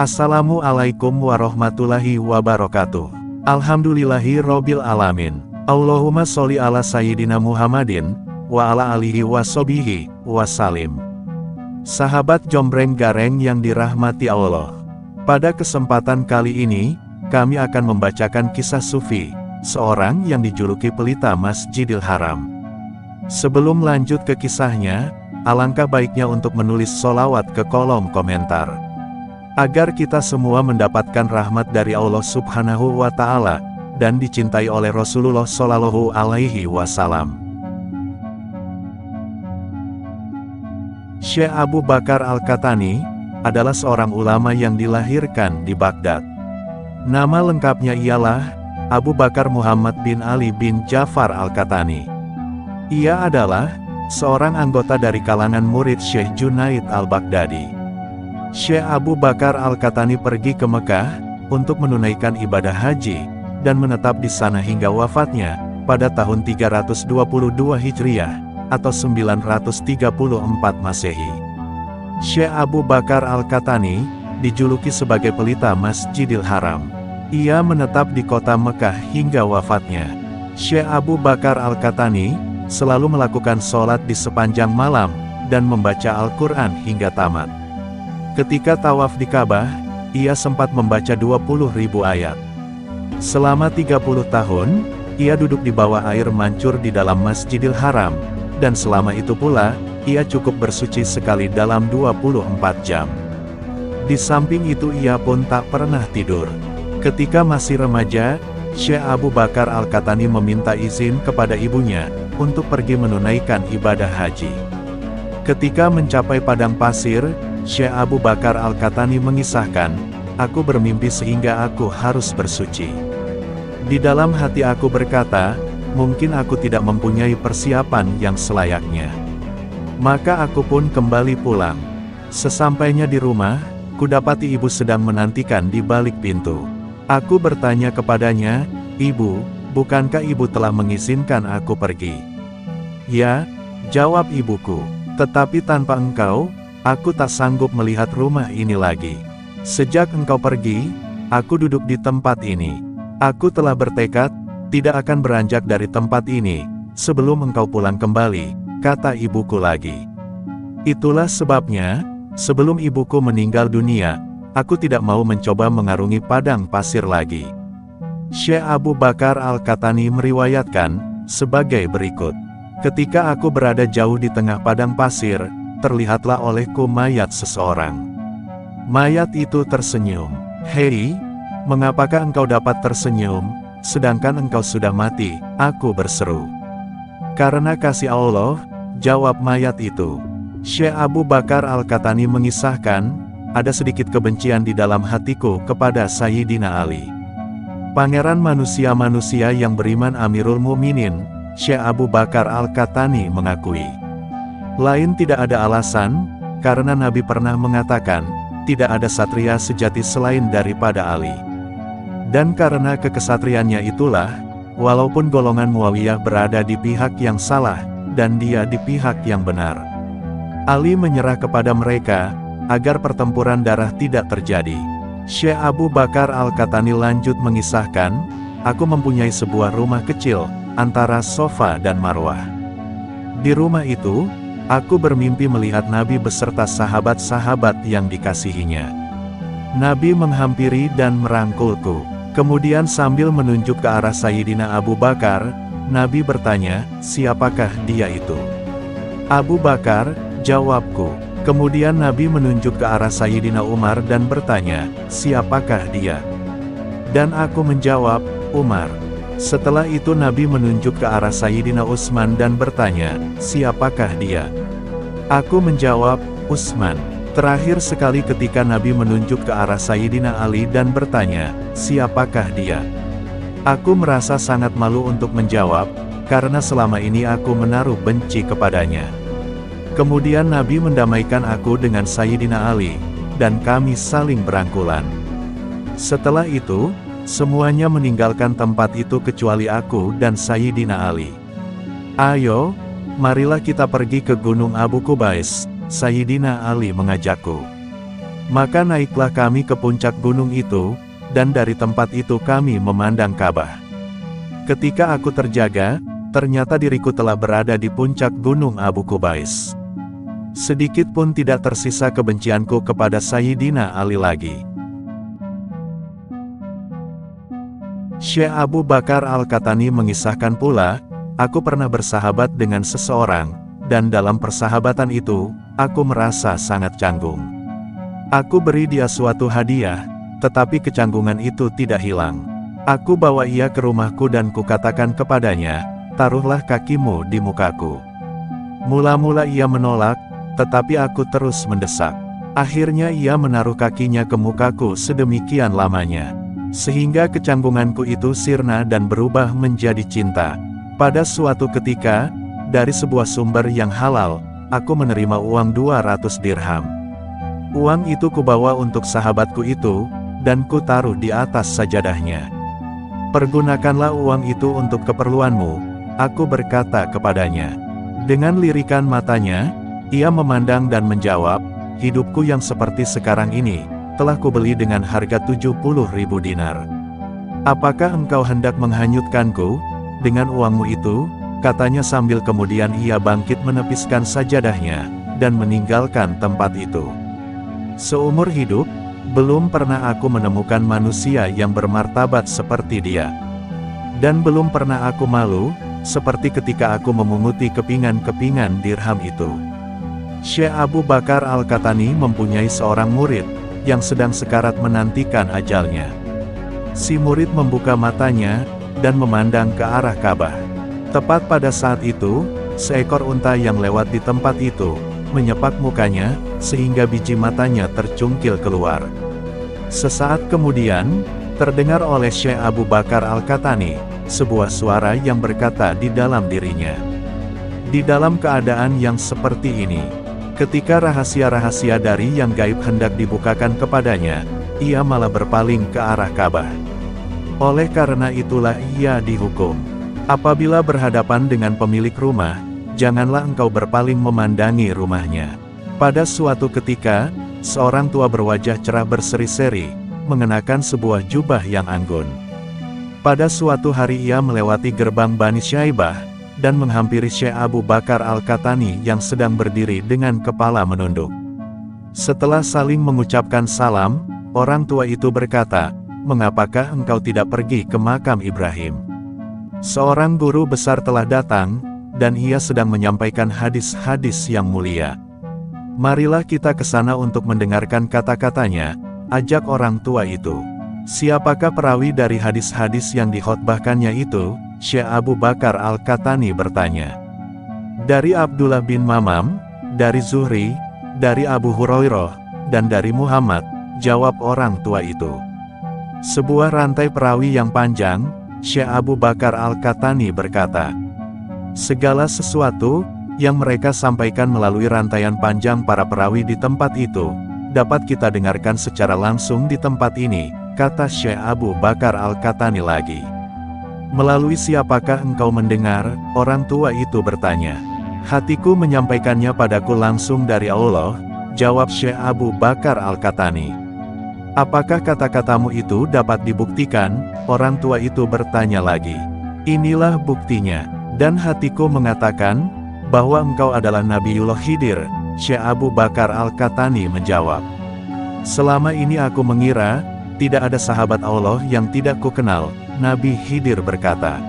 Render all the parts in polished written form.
Assalamualaikum warahmatullahi wabarakatuh. Alhamdulillahi robbil alamin. Allahumma sholli ala sayyidina Muhammadin wa ala alihi washabihi wasalim. Sahabat Jombreng Gareng yang dirahmati Allah, pada kesempatan kali ini kami akan membacakan kisah Sufi, seorang yang dijuluki pelita Masjidil Haram. Sebelum lanjut ke kisahnya, alangkah baiknya untuk menulis sholawat ke kolom komentar, agar kita semua mendapatkan rahmat dari Allah Subhanahu wa Ta'ala dan dicintai oleh Rasulullah Shallallahu Alaihi Wasallam. Syekh Abu Bakar Al-Qahtani adalah seorang ulama yang dilahirkan di Baghdad. Nama lengkapnya ialah Abu Bakar Muhammad bin Ali bin Ja'far Al-Qahtani. Ia adalah seorang anggota dari kalangan murid Syekh Junaid Al-Baghdadi. Syekh Abu Bakar Al-Qahtani pergi ke Mekah untuk menunaikan ibadah haji dan menetap di sana hingga wafatnya pada tahun 322 Hijriah atau 934 Masehi. Syekh Abu Bakar Al-Qahtani dijuluki sebagai pelita Masjidil Haram. Ia menetap di kota Mekah hingga wafatnya. Syekh Abu Bakar Al-Qahtani selalu melakukan sholat di sepanjang malam dan membaca Al-Quran hingga tamat. Ketika tawaf di Ka'bah, ia sempat membaca 20.000 ayat. Selama 30 tahun, ia duduk di bawah air mancur di dalam Masjidil Haram, dan selama itu pula, ia cukup bersuci sekali dalam 24 jam. Di samping itu ia pun tak pernah tidur. Ketika masih remaja, Syekh Abu Bakar Al-Qahtani meminta izin kepada ibunya untuk pergi menunaikan ibadah haji. Ketika mencapai padang pasir, Syekh Abu Bakar Al-Qahtani mengisahkan, "Aku bermimpi sehingga aku harus bersuci. Di dalam hati aku berkata, mungkin aku tidak mempunyai persiapan yang selayaknya. Maka aku pun kembali pulang. Sesampainya di rumah, kudapati ibu sedang menantikan di balik pintu. Aku bertanya kepadanya, 'Ibu, bukankah ibu telah mengizinkan aku pergi?' 'Ya,' jawab ibuku, 'tetapi tanpa engkau, aku tak sanggup melihat rumah ini lagi. Sejak engkau pergi, aku duduk di tempat ini. Aku telah bertekad, tidak akan beranjak dari tempat ini, sebelum engkau pulang kembali,' kata ibuku lagi. Itulah sebabnya, sebelum ibuku meninggal dunia, aku tidak mau mencoba mengarungi padang pasir lagi." Syekh Abu Bakar Al-Qahtani meriwayatkan, sebagai berikut. "Ketika aku berada jauh di tengah padang pasir, terlihatlah olehku mayat seseorang. Mayat itu tersenyum. 'Hei, mengapakah engkau dapat tersenyum, sedangkan engkau sudah mati?' aku berseru. 'Karena kasih Allah,' jawab mayat itu." Syekh Abu Bakar Al-Qahtani mengisahkan, "Ada sedikit kebencian di dalam hatiku kepada Sayyidina Ali, pangeran manusia-manusia yang beriman, Amirul Mukminin." Syekh Abu Bakar Al-Qahtani mengakui, "Lain tidak ada alasan, karena Nabi pernah mengatakan, tidak ada satria sejati selain daripada Ali. Dan karena kekesatriannya itulah, walaupun golongan Muawiyah berada di pihak yang salah, dan dia di pihak yang benar, Ali menyerah kepada mereka, agar pertempuran darah tidak terjadi." Syekh Abu Bakar Al-Qahtani lanjut mengisahkan, "Aku mempunyai sebuah rumah kecil, antara Sofa dan Marwah. Di rumah itu, aku bermimpi melihat Nabi beserta sahabat-sahabat yang dikasihinya. Nabi menghampiri dan merangkulku. Kemudian sambil menunjuk ke arah Sayyidina Abu Bakar, Nabi bertanya, 'Siapakah dia itu?' 'Abu Bakar,' jawabku. Kemudian Nabi menunjuk ke arah Sayyidina Umar dan bertanya, 'Siapakah dia?' Dan aku menjawab, 'Umar.' Setelah itu Nabi menunjuk ke arah Sayyidina Utsman dan bertanya, 'Siapakah dia?' Aku menjawab, 'Utsman.' Terakhir sekali ketika Nabi menunjuk ke arah Sayyidina Ali dan bertanya, 'Siapakah dia?' Aku merasa sangat malu untuk menjawab, karena selama ini aku menaruh benci kepadanya. Kemudian Nabi mendamaikan aku dengan Sayyidina Ali, dan kami saling berangkulan. Setelah itu, semuanya meninggalkan tempat itu kecuali aku dan Sayyidina Ali. 'Ayo, marilah kita pergi ke Gunung Abu Qubais,' Sayyidina Ali mengajakku. Maka naiklah kami ke puncak gunung itu, dan dari tempat itu kami memandang Ka'bah. Ketika aku terjaga, ternyata diriku telah berada di puncak gunung Abu Qubais. Sedikit pun tidak tersisa kebencianku kepada Sayyidina Ali lagi. Syekh Abu Bakar Al-Qahtani mengisahkan pula, aku pernah bersahabat dengan seseorang, dan dalam persahabatan itu, aku merasa sangat canggung. Aku beri dia suatu hadiah, tetapi kecanggungan itu tidak hilang. Aku bawa ia ke rumahku dan kukatakan kepadanya, taruhlah kakimu di mukaku. Mula-mula ia menolak, tetapi aku terus mendesak. Akhirnya ia menaruh kakinya ke mukaku sedemikian lamanya, sehingga kecanggunganku itu sirna dan berubah menjadi cinta. Pada suatu ketika, dari sebuah sumber yang halal, aku menerima uang 200 dirham. Uang itu kubawa untuk sahabatku itu, dan ku taruh di atas sajadahnya. Pergunakanlah uang itu untuk keperluanmu, aku berkata kepadanya. Dengan lirikan matanya, ia memandang dan menjawab, hidupku yang seperti sekarang ini, telah kubeli dengan harga 70.000 dinar. Apakah engkau hendak menghanyutkanku dengan uangmu itu? Katanya sambil kemudian ia bangkit menepiskan sajadahnya, dan meninggalkan tempat itu. Seumur hidup, belum pernah aku menemukan manusia yang bermartabat seperti dia. Dan belum pernah aku malu, seperti ketika aku memunguti kepingan-kepingan dirham itu. Syekh Abu Bakar Al-Qahtani mempunyai seorang murid, yang sedang sekarat menantikan ajalnya. Si murid membuka matanya, dan memandang ke arah Ka'bah. Tepat pada saat itu, seekor unta yang lewat di tempat itu, menyepak mukanya, sehingga biji matanya tercungkil keluar. Sesaat kemudian, terdengar oleh Syekh Abu Bakar Al-Qahtani, sebuah suara yang berkata di dalam dirinya. Di dalam keadaan yang seperti ini, ketika rahasia-rahasia dari yang gaib hendak dibukakan kepadanya, ia malah berpaling ke arah Ka'bah. Oleh karena itulah ia dihukum. Apabila berhadapan dengan pemilik rumah, janganlah engkau berpaling memandangi rumahnya. Pada suatu ketika, seorang tua berwajah cerah berseri-seri, mengenakan sebuah jubah yang anggun. Pada suatu hari ia melewati gerbang Bani Syaibah, dan menghampiri Syekh Abu Bakar Al-Qahtani yang sedang berdiri dengan kepala menunduk. Setelah saling mengucapkan salam, orang tua itu berkata, "Mengapakah engkau tidak pergi ke makam Ibrahim? Seorang guru besar telah datang, dan ia sedang menyampaikan hadis-hadis yang mulia. Marilah kita ke sana untuk mendengarkan kata-katanya," ajak orang tua itu. Siapakah perawi dari hadis-hadis yang dikhotbahkannya itu? Syekh Abu Bakar Al-Qahtani bertanya. Dari Abdullah bin Mamam, dari Zuhri, dari Abu Hurairah, dan dari Muhammad, jawab orang tua itu. Sebuah rantai perawi yang panjang, Syekh Abu Bakar Al-Qahtani berkata. Segala sesuatu yang mereka sampaikan melalui rantaian panjang para perawi di tempat itu, dapat kita dengarkan secara langsung di tempat ini, kata Syekh Abu Bakar Al-Qahtani lagi. Melalui siapakah engkau mendengar? Orang tua itu bertanya. Hatiku menyampaikannya padaku langsung dari Allah, jawab Syekh Abu Bakar Al-Qahtani. Apakah kata-katamu itu dapat dibuktikan? Orang tua itu bertanya lagi. Inilah buktinya. Dan hatiku mengatakan, bahwa engkau adalah Nabiullah Khidir, Syekh Abu Bakar Al-Qahtani menjawab. Selama ini aku mengira, tidak ada sahabat Allah yang tidak kukenal, Nabi Khidir berkata.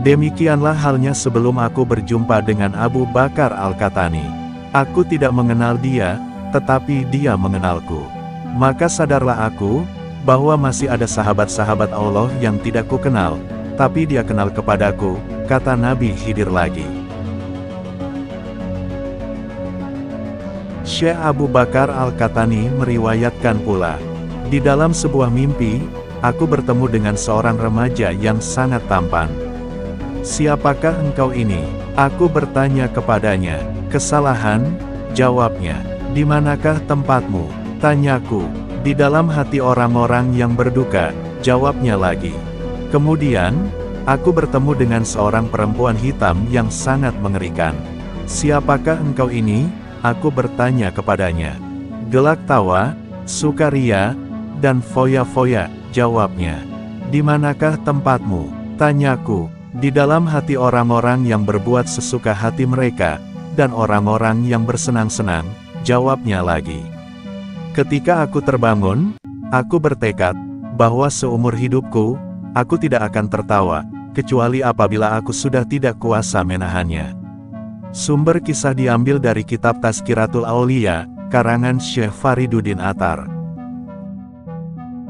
Demikianlah halnya sebelum aku berjumpa dengan Abu Bakar Al-Qahtani. Aku tidak mengenal dia, tetapi dia mengenalku. Maka sadarlah aku, bahwa masih ada sahabat-sahabat Allah yang tidak kukenal, tapi dia kenal kepadaku, kata Nabi Khidir lagi. Syekh Abu Bakar Al-Qahtani meriwayatkan pula, di dalam sebuah mimpi, aku bertemu dengan seorang remaja yang sangat tampan. Siapakah engkau ini? Aku bertanya kepadanya. Kesalahan, jawabnya. Di manakah tempatmu? Tanyaku. Di dalam hati orang-orang yang berduka, jawabnya lagi. Kemudian, aku bertemu dengan seorang perempuan hitam yang sangat mengerikan. Siapakah engkau ini? Aku bertanya kepadanya. Gelak tawa, Sukaria, dan foya-foya, jawabnya. Di manakah tempatmu? Tanyaku. Di dalam hati orang-orang yang berbuat sesuka hati mereka, dan orang-orang yang bersenang-senang, jawabnya lagi. Ketika aku terbangun, aku bertekad, bahwa seumur hidupku, aku tidak akan tertawa, kecuali apabila aku sudah tidak kuasa menahannya. Sumber kisah diambil dari kitab Tazkiratul Aulia, karangan Syekh Fariduddin Attar.